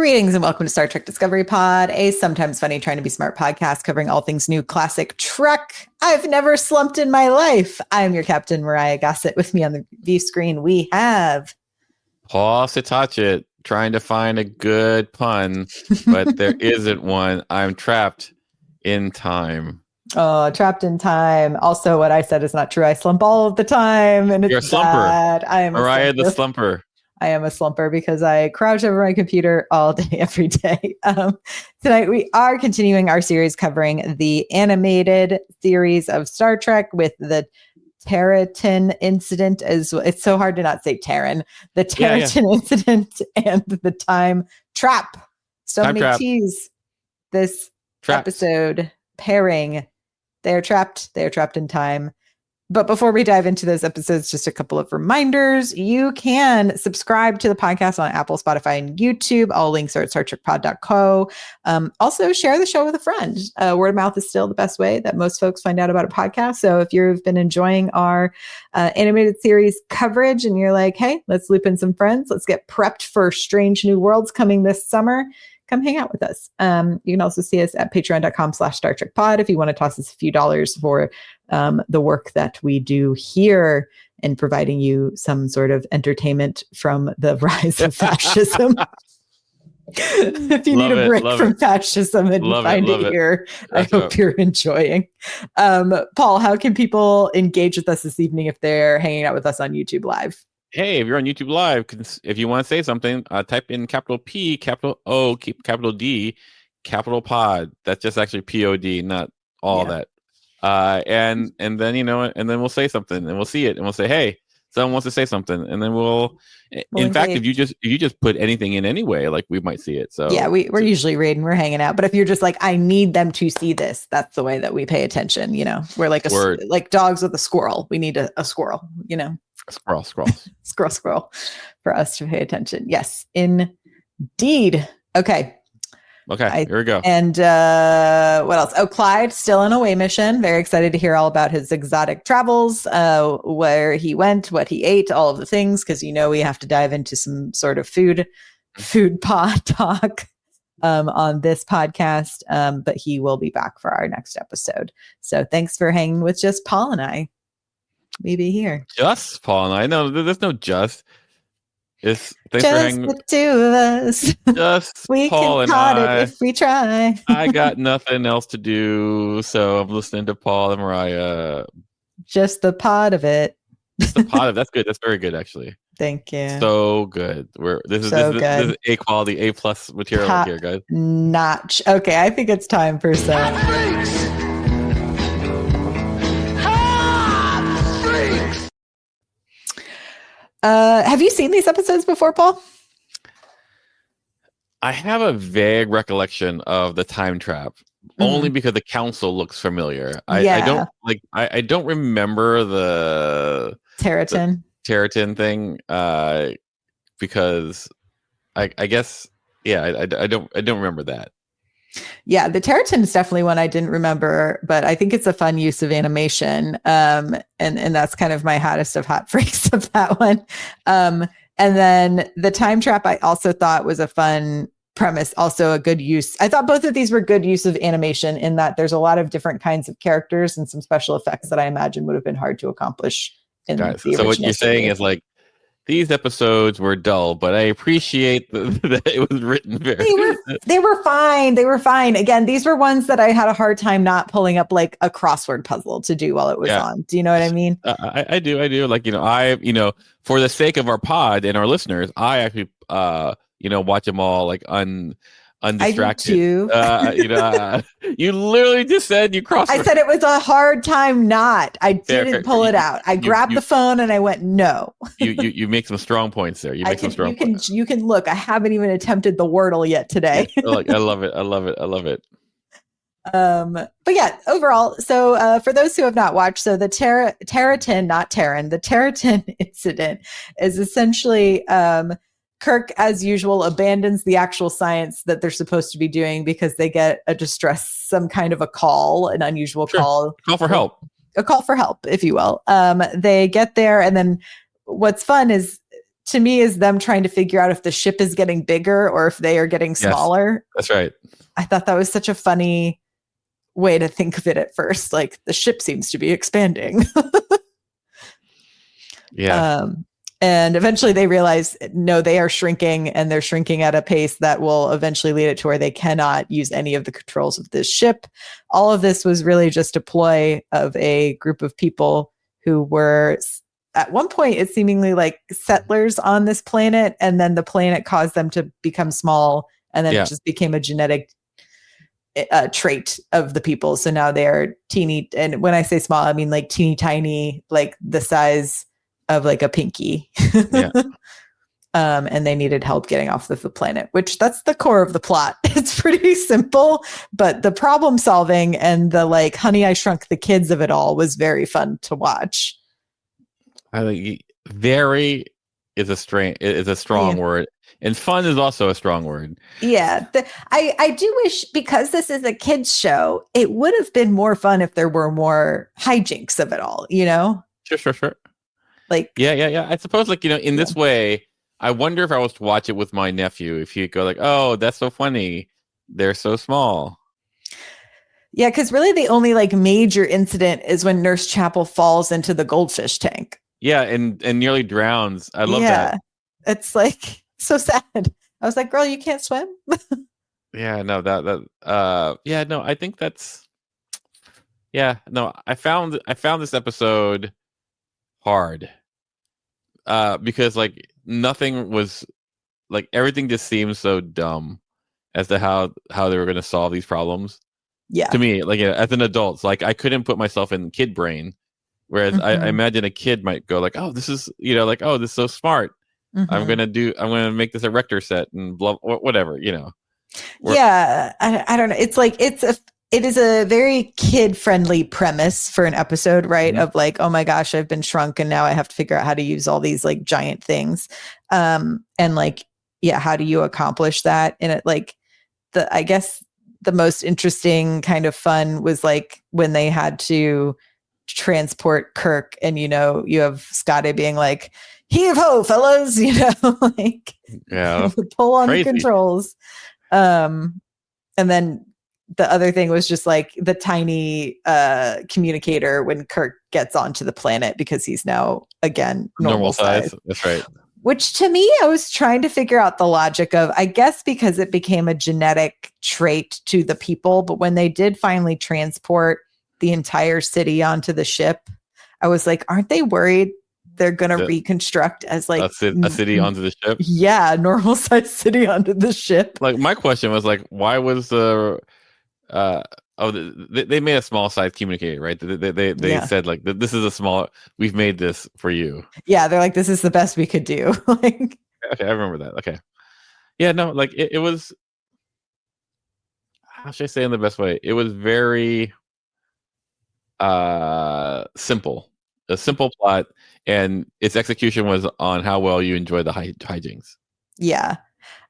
Greetings and welcome to Star Trek Discovery Pod, a sometimes funny trying to be smart podcast covering all things new, classic Trek. I've never slumped in my life. I'm your captain, Myrriah Gossett. With me on the view screen, we have Paul Sitachet trying to find a good pun, but there isn't one. I'm trapped in time. Oh, trapped in time. Also, what I said is not true. I slump all of the time, and it's You're a slumper. bad. I am Myrriah the slumper. I am a slumper because I crouch over my computer all day, every day. Tonight, we are continuing our series covering the animated series of Star Trek with the Terratin Incident. It's so hard to not say Terran. The Terratin Incident and the Time Trap. So Time many trap. T's. This episode pairing. They're trapped in time. But before we dive into those episodes, just a couple of reminders. You can subscribe to the podcast on Apple, Spotify, and YouTube. All links are at StarTrekPod.co. Also, share the show with a friend. Word of mouth is still the best way that most folks find out about a podcast. So if you've been enjoying our animated series coverage and you're like, hey, let's loop in some friends. Let's get prepped for Strange New Worlds coming this summer. Come hang out with us. You can also see us at patreon.com/StarTrekPod if you want to toss us a few dollars for the work that we do here and providing you some sort of entertainment from the rise of fascism. If you need a break from fascism and you find it here, I hope you're enjoying. Paul, how can people engage with us this evening if they're hanging out with us on YouTube Live? Hey, if you're on YouTube Live, if you want to say something, type in capital P, capital O, capital D, capital Pod. That's just actually POD, not all that. And then and then we'll say something, and we'll see it, and we'll say, hey, someone wants to say something, and then we'll in fact, if you just put anything in anyway, like we might see it. So yeah, we're usually reading, we're hanging out. But if you're just like, I need them to see this, that's the way that we pay attention. We're like like dogs with a squirrel. We need a squirrel. Squirrel for us to pay attention. Yes, indeed. Okay, here we go. And what else? Oh, Clyde still on away mission. Very excited to hear all about his exotic travels, where he went, what he ate, all of the things, because we have to dive into some sort of food pod talk on this podcast. But he will be back for our next episode. So thanks for hanging with just Paul and I. We be here. Just Paul and I. No, there's no just. Thanks just for hanging. The two of us. Just we Paul can and I. It if we try. I got nothing else to do, so I'm listening to Paul and Myrriah. Just the pod of it. Just the pod of that's good. That's very good, actually. Thank you. So good. This is A quality, A+ material Top here, guys. Notch. Okay, I think it's time for some. Have you seen these episodes before, Paul? I have a vague recollection of the time trap, only because the council looks familiar. I don't remember the Terratin thing because I guess I don't remember that. Yeah, the Terratin is definitely one I didn't remember, but I think it's a fun use of animation. And that's kind of my hottest of hot freaks of that one. And then the time trap I also thought was a fun premise, also a good use. I thought both of these were good use of animation in that there's a lot of different kinds of characters and some special effects that I imagine would have been hard to accomplish. So what you're saying is like, these episodes were dull, but I appreciate that it was written very. They were fine. They were fine. Again, these were ones that I had a hard time not pulling up like a crossword puzzle to do while it was on. Do you know what I mean? I do. Like, for the sake of our pod and our listeners, I actually, watch them all like undistracted. I do too. You literally just said you crossed. I said it was a hard time not. I didn't pull it out. I grabbed the phone and I went, no. You make some strong points there. You can look. I haven't even attempted the Wordle yet today. I love it. But yeah, overall, so for those who have not watched, so the Terratin, not Terran, the Terratin Incident is essentially Kirk, as usual, abandons the actual science that they're supposed to be doing because they get some kind of a call, an unusual call. Call for help. A call for help, if you will. They get there, and then what's fun is to me is them trying to figure out if the ship is getting bigger or if they are getting smaller. Yes, that's right. I thought that was such a funny way to think of it at first. Like the ship seems to be expanding. Yeah. And eventually they realize, no, they are shrinking, and they're shrinking at a pace that will eventually lead it to where they cannot use any of the controls of this ship. All of this was really just a ploy of a group of people who were, at one point, it's seemingly like settlers on this planet, and then the planet caused them to become small, and then it just became a genetic trait of the people. So now they are teeny, and when I say small, I mean like teeny tiny, like the size of like a pinky. Yeah. And they needed help getting off of the planet, which that's the core of the plot. It's pretty simple, but the problem solving and the like Honey, I Shrunk the Kids of it all was very fun to watch. I think very is a strong word, and fun is also a strong word. Yeah. I do wish, because this is a kids show, it would have been more fun if there were more hijinks of it all, you know? Sure. Like, yeah. I suppose, like, you know, in this way, I wonder if I was to watch it with my nephew, if he'd go like, "Oh, that's so funny. They're so small." Yeah, because really the only like major incident is when Nurse Chapel falls into the goldfish tank. Yeah, and nearly drowns. I love that. It's like so sad. I was like, "Girl, you can't swim." Yeah, no, no, I think that's. Yeah, no, I found this episode hard because like nothing was, like, everything just seems so dumb as to how they were going to solve these problems. To me, like, as an adult, like, I couldn't put myself in kid brain, whereas I imagine a kid might go like, "Oh, this is, you know, like, oh, this is so smart. I'm gonna make this a Rector set and blah, whatever, you know." I don't know. It's like it is a very kid-friendly premise for an episode, right? Of like, oh my gosh, I've been shrunk and now I have to figure out how to use all these like giant things. And like, how do you accomplish that? And it, like, I guess the most interesting kind of fun was like when they had to transport Kirk, and, you know, you have Scotty being like, "Heave ho, fellas," you know, like, pull on the controls. And then the other thing was just like the tiny communicator when Kirk gets onto the planet, because he's now again normal size. That's right. Which to me, I was trying to figure out the logic of, I guess because it became a genetic trait to the people, but when they did finally transport the entire city onto the ship, I was like, aren't they worried they're going to reconstruct as like a city onto the ship? Yeah, normal size city onto the ship. Like, my question was like, why was the they made a small size communicator, right? They said like, this is a small, we've made this for you. Yeah, they're like, this is the best we could do. Like, okay, I remember that. Okay, yeah, no, like it was. How should I say in the best way? It was very simple, a simple plot, and its execution was on how well you enjoy the hijinks. Yeah.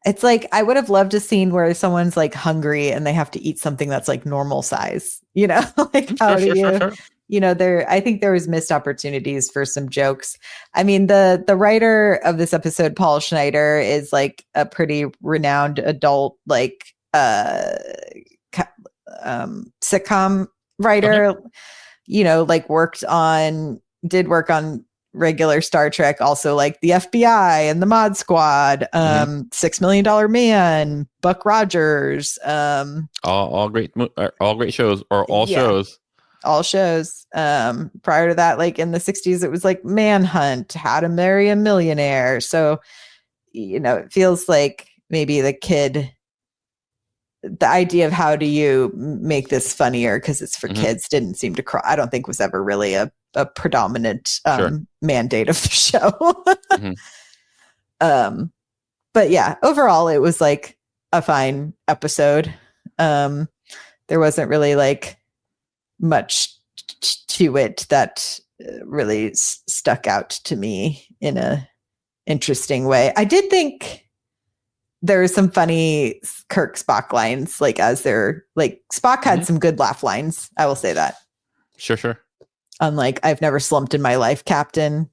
It's like, I would have loved a scene where someone's like hungry and they have to eat something that's like normal size, you know, like how do you, you know, I think there was missed opportunities for some jokes. I mean, the writer of this episode, Paul Schneider, is like a pretty renowned adult, like, sitcom writer, you know, like did work on regular Star Trek, also like the FBI and the Mod Squad, $6 Million Man, Buck Rogers, all great shows, or all shows. All shows. Prior to that, like in the 60s, it was like Manhunt, How to Marry a Millionaire. So, you know, it feels like maybe the idea of how do you make this funnier because it's for kids didn't seem to I don't think was ever really a predominant mandate of the show. But yeah, overall it was like a fine episode. There wasn't really like much to it that really stuck out to me in a interesting way. I did think there were some funny Kirk Spock lines, like as they're like, Spock had some good laugh lines. I will say that. Sure. Unlike, "I've never slumped in my life, Captain."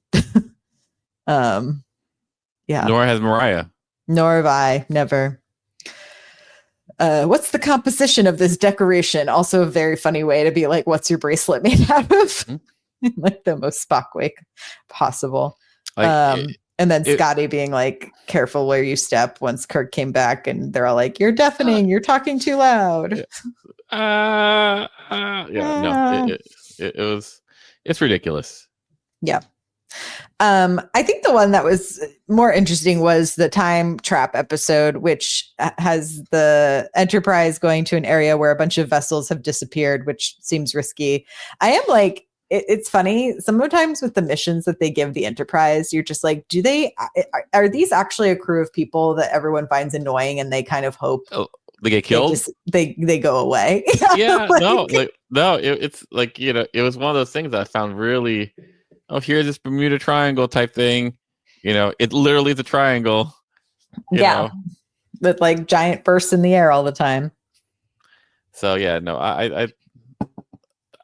Yeah. Nor has Myrriah. Nor have I. Never. What's the composition of this decoration? Also a very funny way to be like, what's your bracelet made out of? Mm-hmm. Like the most Spock way possible. And then Scotty being like, careful where you step once Kirk came back, and they're all like, you're deafening, you're talking too loud. It's ridiculous. Yeah. I think the one that was more interesting was the time trap episode, which has the Enterprise going to an area where a bunch of vessels have disappeared, which seems risky. I am like, it's funny. Sometimes with the missions that they give the Enterprise, you're just like, are these actually a crew of people that everyone finds annoying and they kind of hope they get killed? They go away. Yeah, it's like, it was one of those things that I found really, here's this Bermuda Triangle type thing. It literally is a triangle. You know? With like giant bursts in the air all the time. So yeah, no,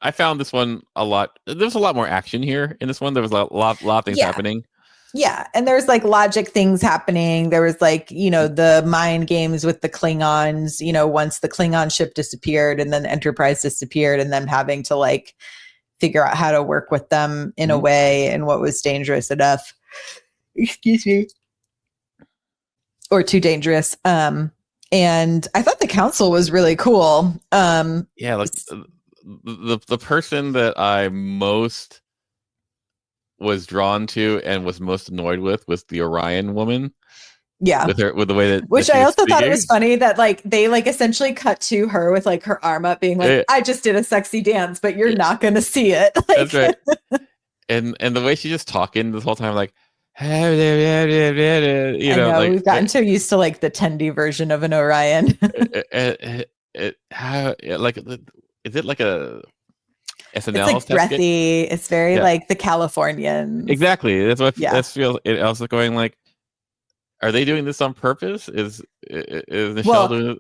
I found this one a lot. There's a lot more action here in this one. There was a lot of things happening. Yeah, and there's like logic things happening. There was like, the mind games with the Klingons, once the Klingon ship disappeared and then the Enterprise disappeared, and them having to like figure out how to work with them in a way and what was dangerous enough. Excuse me. Or too dangerous. And I thought the council was really cool. Like the person that I most was drawn to and was most annoyed with was the Orion woman. Yeah. With the way that, which I also thought it was funny that like they like essentially cut to her with like her arm up being like, I just did a sexy dance, but you're not going to see it. Like, that's right. and the way she's just talking this whole time, like, I know, like, we've gotten so used to like the Tendi version of an Orion. Is it like a SNL? It's like breathy. It's very like the Californian. Exactly. That's what that feels. It also going like, are they doing this on purpose? Is Michelle doing it?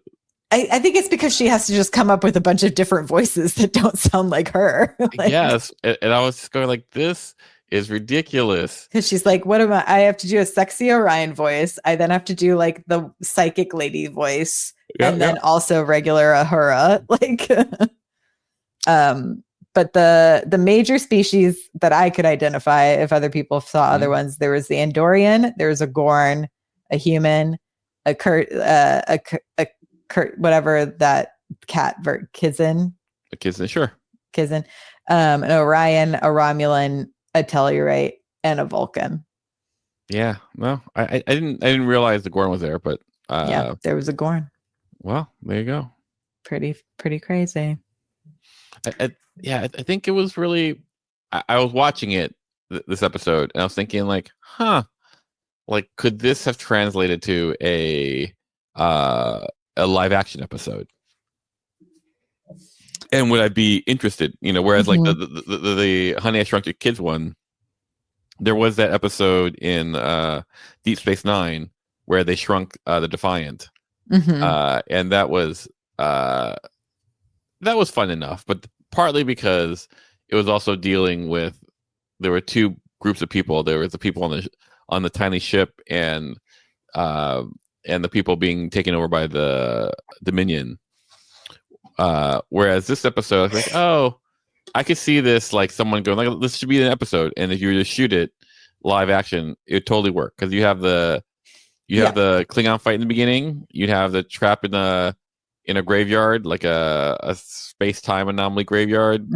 I think it's because she has to just come up with a bunch of different voices that don't sound like her. Like, yes. And I was just going like, this is ridiculous. Because she's like, what am I have to do a sexy Orion voice. I then have to do like the psychic lady voice. And then also regular Uhura. Like, but the major species that I could identify, if other people saw other ones, there was the Andorian, there was a Gorn, a human, a whatever that cat Kizin. A Kizin, sure. Kizin. An Orion, a Romulan, a Tellurite, and a Vulcan. Yeah. Well, I didn't realize the Gorn was there, but there was a Gorn. Well, there you go. Pretty crazy. I think it was really. I was watching it this episode, and I was thinking like, like could this have translated to a live action episode? And would I be interested? Whereas like the Honey I Shrunk Your Kids one, there was that episode in Deep Space Nine where they shrunk the Defiant, and that was fun enough, but partly because it was also dealing with, there were two groups of people. There was the people on the tiny ship and the people being taken over by the Dominion. Whereas this episode, I was like, oh, I could see this like someone going like, this should be an episode, and if you were to shoot it live action, it would totally work because you have the Klingon fight in the beginning, you'd have the trap in a graveyard, like a space-time anomaly graveyard,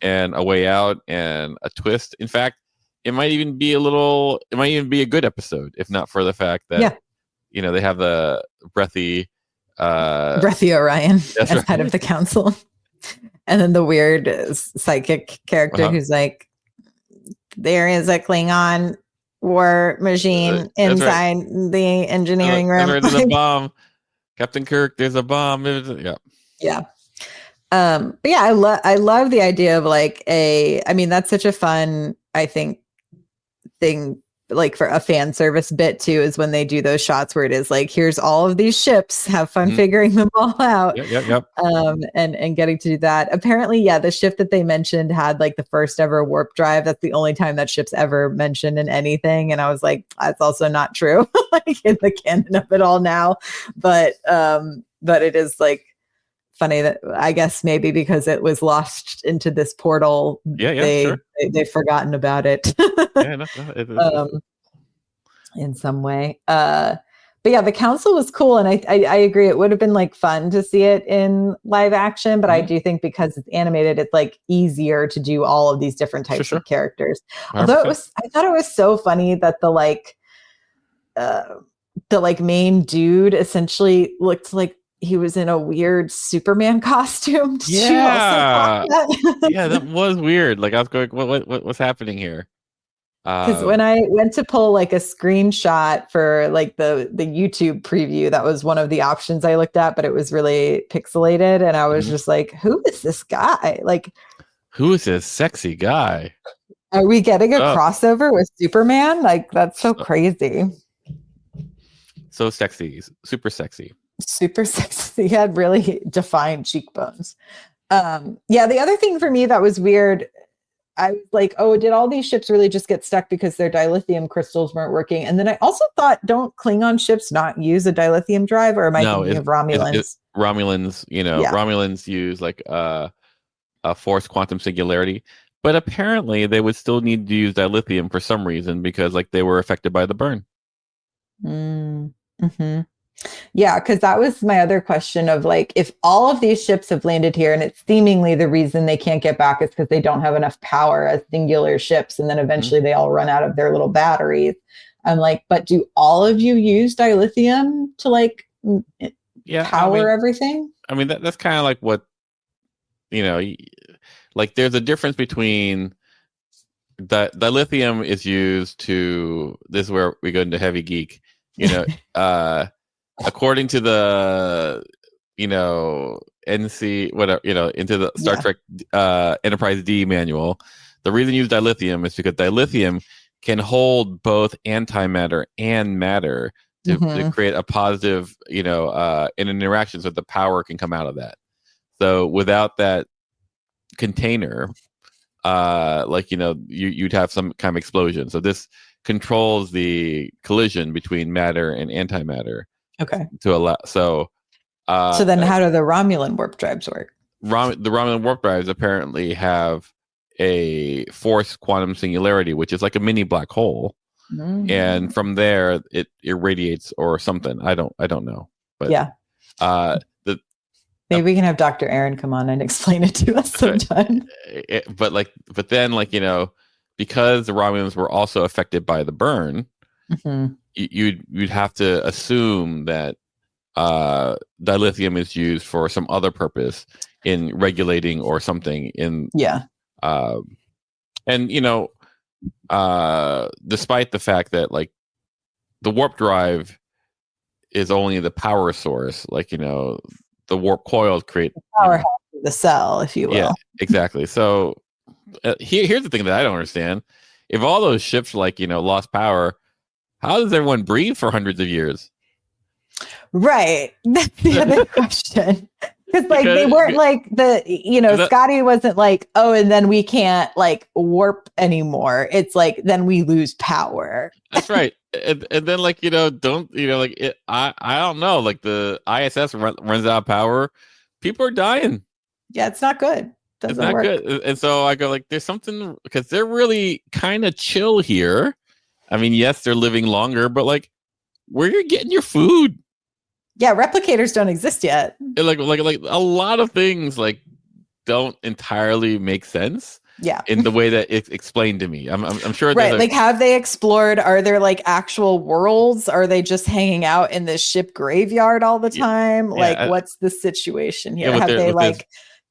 and a way out and a twist. In fact, it might even be a good episode, if not for the fact that they have the breathy Orion as head of the council, and then the weird psychic character who's like, there is a Klingon war machine inside the engineering room. There's a bomb. Captain Kirk, there's a bomb. Yeah. But yeah, I love the idea of like that's such a fun, I think, thing like for a fan service bit too, is when they do those shots where it is like, here's all of these ships, have fun figuring them all out. Yep. And getting to do that. Apparently, yeah, the ship that they mentioned had like the first ever warp drive. That's the only time that ship's ever mentioned in anything. And I was like, that's also not true, like in the canon of it all now. But it is like funny that I guess maybe because it was lost into this portal, they've forgotten about it. In some way. But yeah, the council was cool, and I agree. It would have been like fun to see it in live action, but I do think because it's animated, it's like easier to do all of these different types of characters. 100%. Although I thought it was so funny that the main dude essentially looked like he was in a weird Superman costume. Yeah, that was weird. Like I was going, what's happening here? Because when I went to pull like a screenshot for like the YouTube preview, that was one of the options I looked at, but it was really pixelated, and I was just like, "Who is this guy? Like, who is this sexy guy? Are we getting a crossover with Superman? Like, that's so crazy. So sexy, super sexy, super sexy. He had really defined cheekbones. Yeah, the other thing for me that was weird, I was like, oh, did all these ships really just get stuck because their dilithium crystals weren't working? And then I also thought, don't Klingon ships not use a dilithium drive, or am I thinking of Romulans? Romulans, Romulans use like a forced quantum singularity, but apparently they would still need to use dilithium for some reason because like they were affected by the burn. Mm-hmm. Yeah, because that was my other question of like, if all of these ships have landed here and it's seemingly the reason they can't get back is because they don't have enough power as singular ships, and then eventually they all run out of their little batteries. I'm like, but do all of you use dilithium to like power everything? I mean, that's kind of like what, like there's a difference between dilithium is used to, this is where we go into heavy geek, according to the NC whatever into the Star Trek Enterprise D manual, the reason you use dilithium is because dilithium can hold both antimatter and matter to create a positive in an interaction, so the power can come out of that. So without that container, you'd have some kind of explosion. So this controls the collision between matter and antimatter. Okay. To allow so then how do the Romulan warp drives work? The Romulan warp drives apparently have a forced quantum singularity, which is like a mini black hole, and from there it irradiates or something. I don't know, but maybe we can have Dr. Aaron come on and explain it to us sometime. But then because the Romulans were also affected by the burn, you'd have to assume that dilithium is used for some other purpose in regulating or something in despite the fact that like the warp drive is only the power source, the warp coils create the power the cell, if you will. Yeah, exactly. So here's the thing that I don't understand: if all those ships lost power, how does everyone breathe for hundreds of years? Right. That's the other question. Because they weren't like Scotty wasn't like, oh, and then we can't like warp anymore. It's like, then we lose power. That's right. And then I don't know, like the ISS runs out of power. People are dying. Yeah, it's not good. Doesn't work. Good. And so I go like, there's something, because they're really kind of chill here. I mean, yes, they're living longer, but like, where you're getting your food? Yeah, replicators don't exist yet. Like a lot of things like don't entirely make sense. Yeah, in the way that it's explained to me. I'm sure. Right. Like, have they explored? Are there like actual worlds? Are they just hanging out in this ship graveyard all the time? What's the situation here? Have they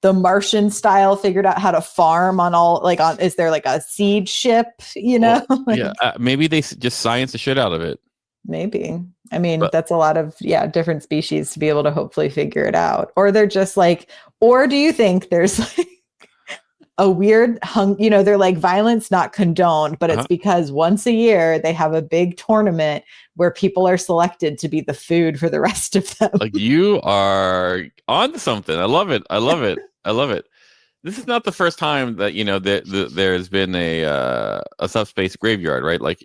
the Martian style figured out how to farm on all is there like a seed ship? Maybe they just science the shit out of it. Maybe. I mean, that's a lot of different species to be able to hopefully figure it out. Or they're just like, or do you think there's like a weird they're like violence not condoned, but it's because once a year they have a big tournament where people are selected to be the food for the rest of them. Like, you are on something. I love it. I love it. I love it. This is not the first time that there's been a subspace graveyard, right? Like,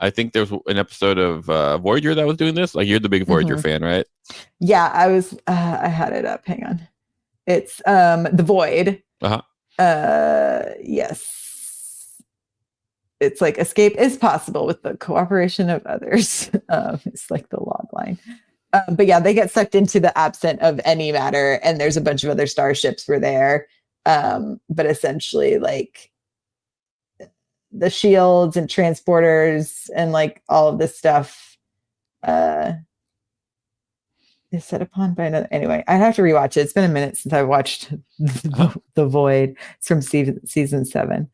I think there was an episode of Voyager that was doing this. Like, you're the big Voyager fan, right? Yeah, I was. I had it up. Hang on. It's The Void. Yes. It's like escape is possible with the cooperation of others. It's like the log line. But yeah, they get sucked into the absent of any matter, and there's a bunch of other starships were there. But essentially, like, the shields and transporters and like all of this stuff is set upon by another. Anyway, I'd have to rewatch it. It's been a minute since I watched The Void. It's from season 7.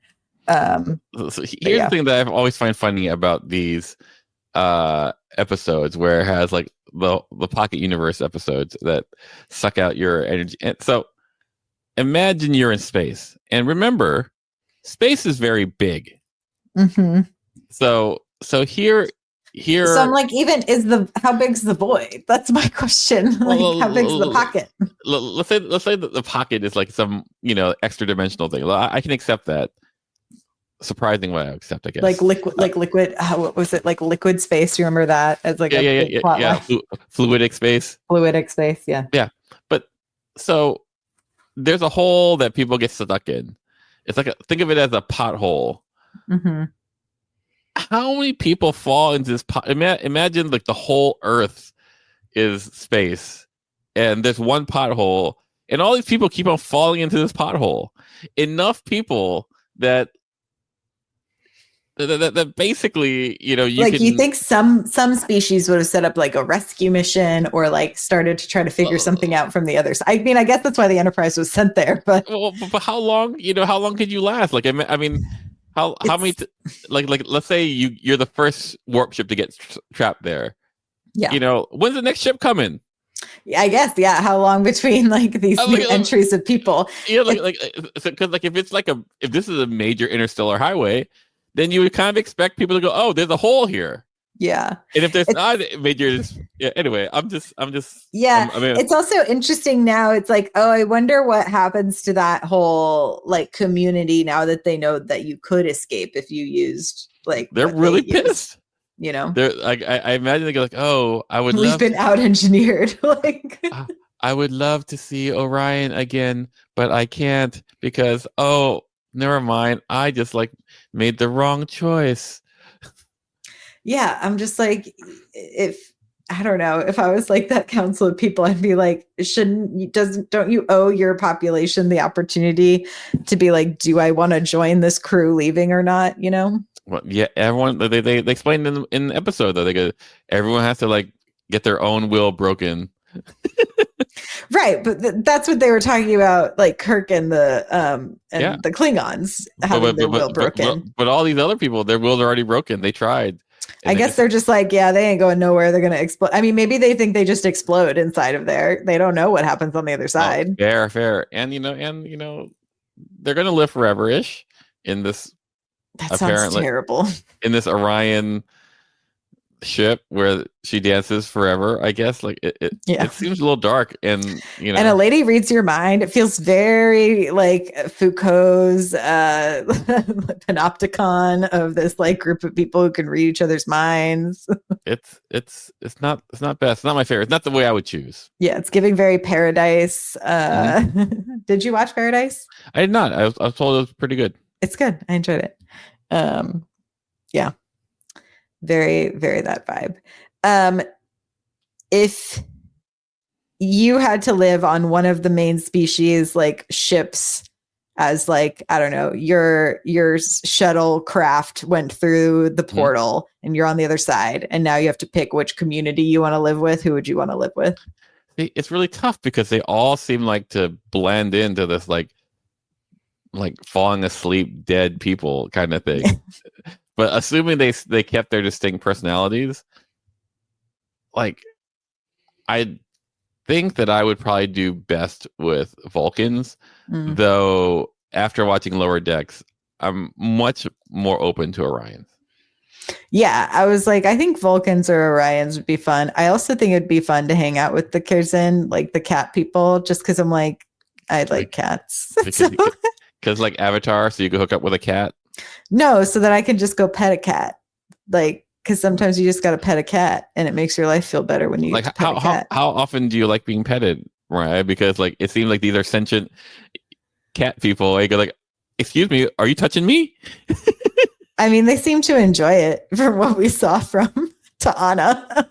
So here's the thing that I've always find funny about these episodes, where it has like the pocket universe episodes that suck out your energy. And so imagine you're in space, and remember, space is very big. So here. So I'm like, how big's the void? That's my question. Like, how big's the pocket? Let's say that the pocket is like some extra dimensional thing. I can accept that. Surprising way I accept, I guess. Like liquid. What was it? Like liquid space. You remember that as like fluidic space. Fluidic space. Yeah. Yeah, but so there's a hole that people get stuck in. It's like think of it as a pothole. How many people fall into this pot? Imagine like the whole Earth is space, and there's one pothole, and all these people keep on falling into this pothole. Enough people that basically, you think some species would have set up like a rescue mission or like started to try to figure something out from the other side. I mean, I guess that's why the Enterprise was sent there. But how long? How long could you last? Like, I mean. How many like let's say you're the first warp ship to get trapped there. Yeah. When's the next ship coming? Yeah, I guess. Yeah. How long between like these new entries of people? Yeah, because if this is a major interstellar highway, then you would kind of expect people to go, oh, there's a hole here. Yeah. And if there's not major, anyway, I'm just. Yeah. It's also interesting now. It's like, oh, I wonder what happens to that whole like community now that they know that you could escape if you used like. They're really pissed. They're like, I imagine they go like, oh, we've been out engineered. Like, I would love to see Orion again, but I can't because never mind. I just like made the wrong choice. Yeah, I'm just like, I don't know, if I was like that council of people, I'd be like, don't you owe your population the opportunity to be like, do I want to join this crew leaving or not? Well, yeah, everyone they explained in the episode though, they go, everyone has to like get their own will broken. Right, but that's what they were talking about, like Kirk and the Klingons having their will broken. But all these other people, their wills are already broken. They tried. I guess they're just like, yeah, they ain't going nowhere. They're going to explode. I mean, maybe they think they just explode inside of there. They don't know what happens on the other side. Fair. And, they're going to live forever-ish in this. That sounds terrible. In this Orion ship where she dances forever, I guess. Like it seems a little dark, and and a lady reads your mind. It feels very like Foucault's panopticon of this like group of people who can read each other's minds. It's not best. It's not my favorite. It's not the way I would choose. Yeah, it's giving very Paradise. Did you watch Paradise? I did not. I was told it was pretty good. It's good. I enjoyed it. Yeah. Very, very that vibe. If you had to live on one of the main species like ships, as like, I don't know, your shuttle craft went through the portal and you're on the other side, and now you have to pick which community you want to live with, who would you want to live with? It's really tough because they all seem like to blend into this like falling asleep dead people kind of thing. But assuming they kept their distinct personalities, like I think that I would probably do best with Vulcans, though after watching Lower Decks, I'm much more open to Orions. Yeah, I was like, I think Vulcans or Orions would be fun. I also think it'd be fun to hang out with the Curzon, like the cat people, just because I'm like, I like cats. Because like Avatar, so you can hook up with a cat? No, so that I can just go pet a cat. Like, because sometimes you just got to pet a cat and it makes your life feel better when you like get to pet a cat. How often do you like being petted, right? Because like it seems like these are sentient cat people. Like, excuse me, are you touching me? I mean, they seem to enjoy it from what we saw from Ta'ana.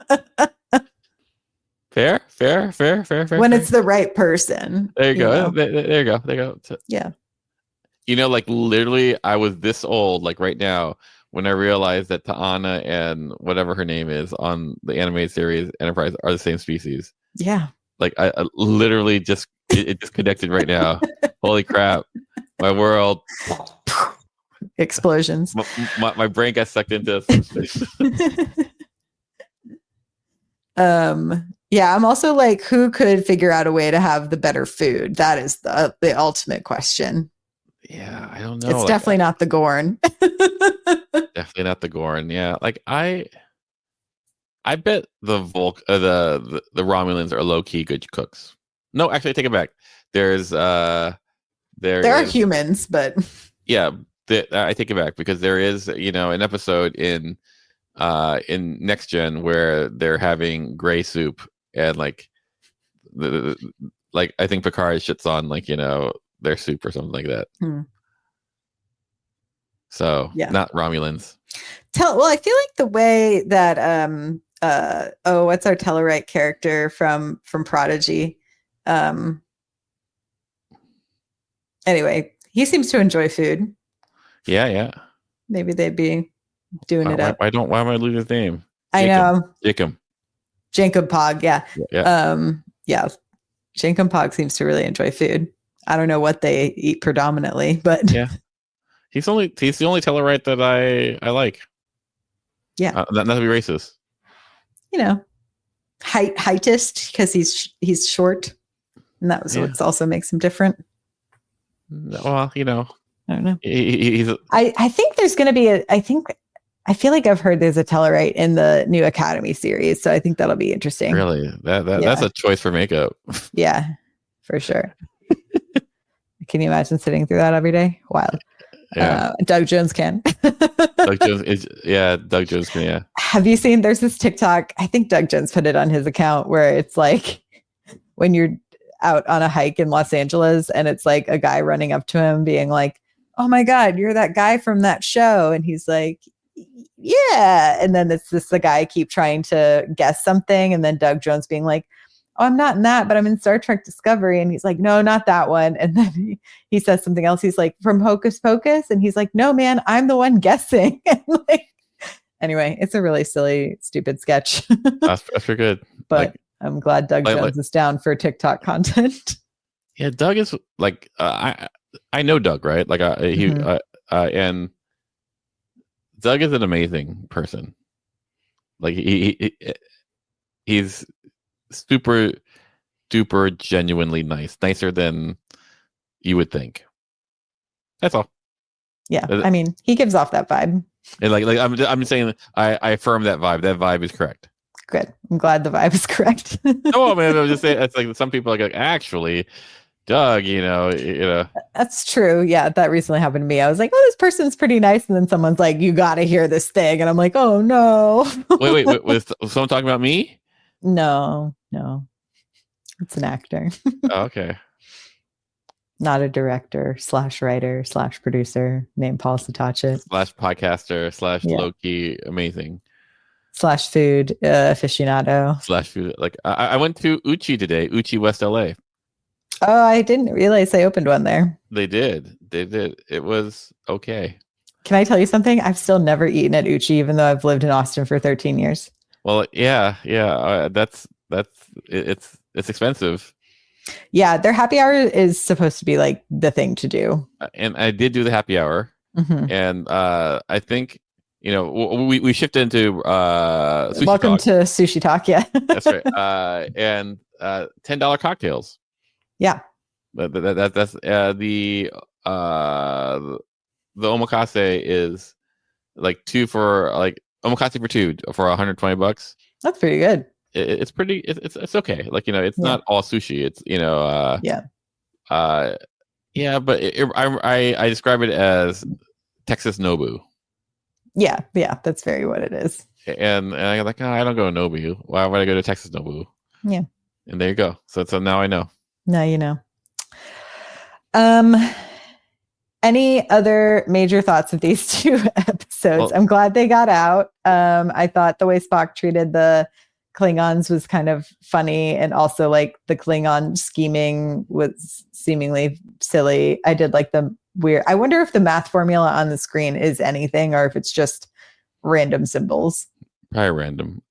Fair. When it's the right person. There you go. There you go. Yeah. You know, like literally, I was this old, like right now, when I realized that Ta'ana and whatever her name is on the animated series Enterprise are the same species. Yeah. Like I literally just it just connected right now. Holy crap! My world. Explosions. My brain got sucked into this. Yeah, I'm also like, who could figure out a way to have the better food? That is the ultimate question. Yeah, I don't know. It's definitely not the Gorn. Definitely not the Gorn. Yeah, like I bet the the Romulans are low key good cooks. No, actually, I take it back. There are humans, but yeah, I take it back because there is an episode in Next Gen where they're having gray soup and like I think Picard shits on their soup or something like that. So yeah, not Romulans. Well, I feel like the way that what's our Tellarite character from Prodigy? Anyway, he seems to enjoy food. Yeah. Maybe they'd be doing it up. Why am I losing his name? I know. Jacob Pog, yeah. Yeah. Jacob Pog seems to really enjoy food. I don't know what they eat predominantly, but yeah. He's the only Tellarite that I like. Yeah. Not to be racist. Heightist because he's short. And that was what also makes him different. Well, I don't know. He's I think there's going to be I feel like I've heard there's a Tellarite in the new Academy series, so I think that'll be interesting. Really? That's a choice for makeup. Yeah, for sure. Can you imagine sitting through that every day? Wild. Yeah. Doug Jones can. Doug Jones can, yeah. Have you seen, there's this TikTok, I think Doug Jones put it on his account, where it's like when you're out on a hike in Los Angeles and it's like a guy running up to him being like, oh my God, you're that guy from that show. And he's like, yeah. And then it's the guy keep trying to guess something. And then Doug Jones being like, oh, I'm not in that, but I'm in Star Trek Discovery. And he's like, no, not that one. And then he says something else. He's like, from Hocus Pocus. And he's like, no, man, I'm the one guessing. And anyway, it's a really silly, stupid sketch. That's pretty good. But I'm glad Doug Jones is down for TikTok content. Yeah, Doug is like, I know Doug, right? Like and Doug is an amazing person. Like he's super duper genuinely nicer than you would think. That's all. Yeah, I mean, he gives off that vibe. And like I'm just saying, I affirm that vibe. That vibe is correct. Good. I'm glad the vibe is correct. No, man, I'm just saying, it's like some people are like, actually, Doug, you know. That's true. Yeah, that recently happened to me. I was like, oh, this person's pretty nice. And then someone's like, you got to hear this thing. And I'm like, oh, no. wait. Was someone talking about me? No. It's an actor. Oh, okay. Not a director / writer / producer named Paul Satachet. / podcaster / low-key amazing. / food aficionado. / food. Like I went to Uchi today, Uchi West LA. Oh, I didn't realize they opened one there. They did. It was okay. Can I tell you something? I've still never eaten at Uchi, even though I've lived in Austin for 13 years. Well, yeah. That's it's expensive. Yeah, their happy hour is supposed to be like the thing to do. And I did do the happy hour, and I think we shifted into sushi Welcome talk. to Sushi Talk. Yeah, That's right. And $10 cocktails. Yeah, That's the omakase is like omakase for two for $120. that's pretty good. It's pretty. It's okay. Like it's not all sushi. It's yeah, but I describe it as Texas Nobu. Yeah, that's very what it is. And I'm like, I don't go to Nobu. Why would I go to Texas Nobu? Yeah. And there you go. So now I know. Now you know. Any other major thoughts of these two episodes? I'm glad they got out. I thought the way Spock treated the Klingons was kind of funny, and also like the Klingon scheming was seemingly silly. I did like the weird. I wonder if the math formula on the screen is anything or if it's just random symbols. Probably random.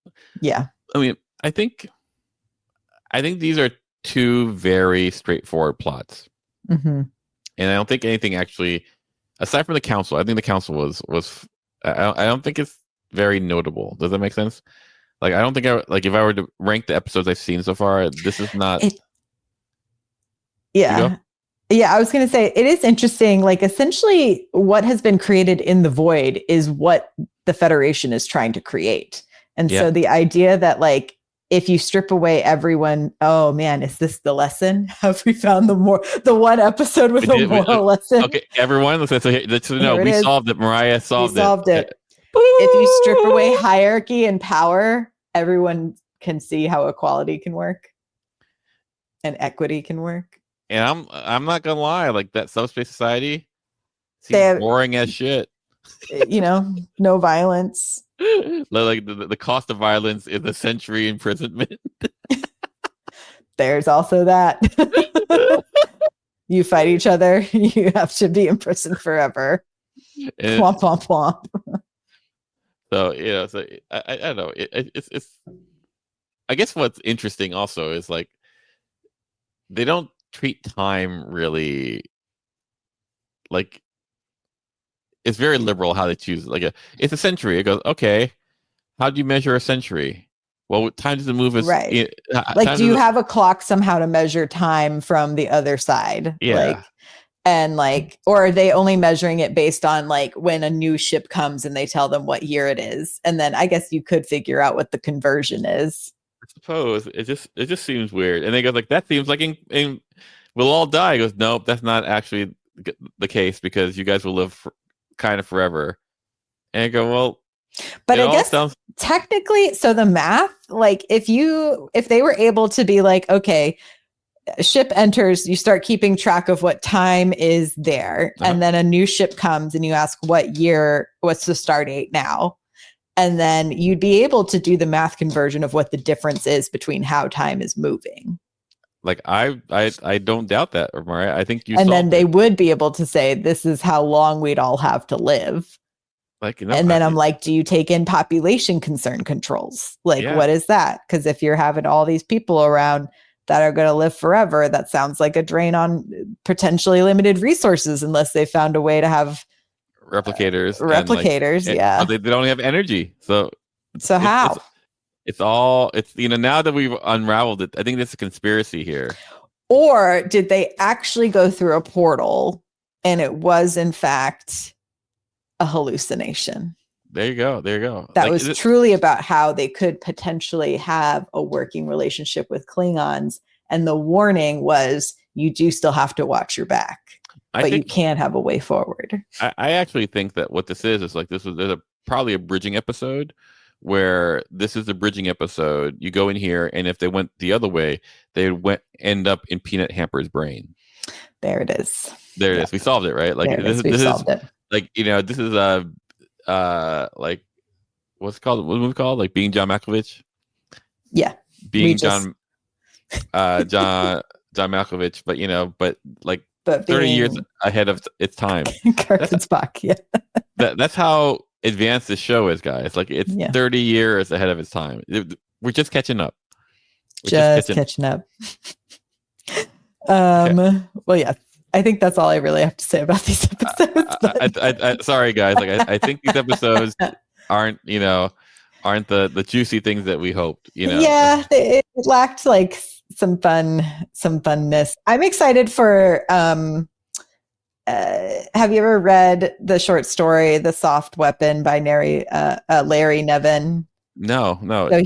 Yeah. I mean, I think these are two very straightforward plots. Mm-hmm. And I don't think anything actually, aside from the council, I think the council was I don't think it's very notable. Does that make sense? Like, I don't think if I were to rank the episodes I've seen so far, this is not. Yeah. I was going to say it is interesting. Like, essentially, what has been created in the void is what the Federation is trying to create. And so the idea that, like, if you strip away everyone, oh man, is this the lesson? Have we found the one episode with a moral lesson? Okay, everyone, let's know we solved it. Myrriah solved it. If you strip away hierarchy and power, everyone can see how equality can work and equity can work. And I'm not gonna lie, like that Subspace Society seems boring as shit. No violence. Like the cost of violence is a century imprisonment. There's also that. You fight each other, you have to be in prison forever. Womp womp womp. So so I don't know. It's. I guess what's interesting also is like they don't treat time really like. It's very liberal how they choose. Like it's a century. It goes, okay, how do you measure a century? Well, time doesn't move as right. Like, do you have a clock somehow to measure time from the other side? Yeah. Or are they only measuring it based on like when a new ship comes and they tell them what year it is? And then I guess you could figure out what the conversion is. I suppose it just seems weird. And they go like, that seems like in we'll all die. He goes, nope, that's not actually the case because you guys will live kind of forever. And I go, well, but I guess technically, so the math, like if they were able to be like, okay, a ship enters, you start keeping track of what time is there, and then a new ship comes and you ask what year, what's the start date now, and then you'd be able to do the math conversion of what the difference is between how time is moving. Like I don't doubt that, Myrriah. I think they would be able to say this is how long we'd all have to live. Like, and then I'm like, do you take in population concern controls? Like, what is that? Because if you're having all these people around that are going to live forever, that sounds like a drain on potentially limited resources unless they found a way to have replicators. They don't have energy. So how? It's now that we've unraveled it, I think there's a conspiracy here. Or did they actually go through a portal and it was in fact a hallucination? There you go. That was truly about how they could potentially have a working relationship with Klingons. And the warning was you do still have to watch your back, but you can't have a way forward. I actually think that what this is like there's probably a bridging episode where this is the bridging episode. You go in here, and if they went the other way, they would end up in Peanut Hamper's brain. There it is. There it is. We solved it, right? Like this is like this is like what's it called? What's the movie called? Like Being John Malkovich. Yeah, being John Malkovich, but like 30 years ahead of its time. Captain Spock. Yeah, that's how advanced the show is, guys. Like it's 30 years ahead of its time. We're just catching up. Catching up. Well, yeah, I think that's all I really have to say about these episodes. Sorry, guys. Like I think these episodes aren't the juicy things that we hoped. Yeah, it lacked like some funness. I'm excited for. Have you ever read the short story "The Soft Weapon" by Larry Nevin? No. So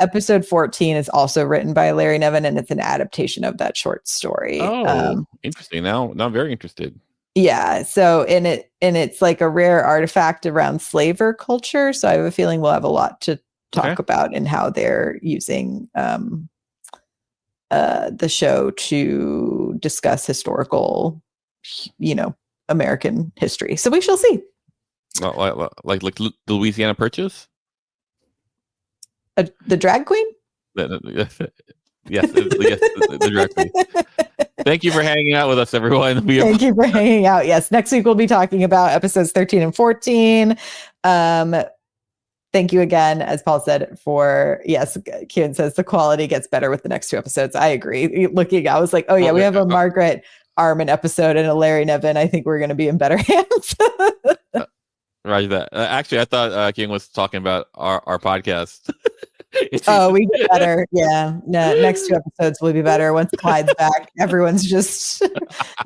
episode 14 is also written by Larry Nevin, and it's an adaptation of that short story. Interesting. Now I'm very interested. Yeah. So it's like a rare artifact around slaver culture. So I have a feeling we'll have a lot to talk about in how they're using the show to discuss historical, American history. So we shall see. Like the Louisiana Purchase? The drag queen? Yes, the drag queen. Thank you for hanging out with us, everyone. Thank you for hanging out. Yes, next week we'll be talking about episodes 13 and 14. Thank you again, as Paul said, Kieran says the quality gets better with the next 2 episodes. I agree. I was like, we have a Margaret Armin episode and a Larry Nevin. I think we're going to be in better hands. Roger that. Actually, I thought King was talking about our podcast. We did better. Yeah. No, next 2 episodes will be better once Clyde's back. Everyone's just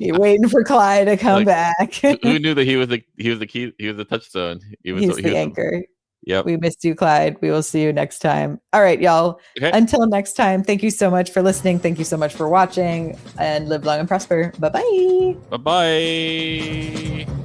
waiting for Clyde to come back. Who knew that he was the key? He was the touchstone. He's the anchor. Yep. We missed you, Clyde. We will see you next time. All right, y'all. Okay. Until next time, thank you so much for listening. Thank you so much for watching, and live long and prosper. Bye-bye. Bye-bye.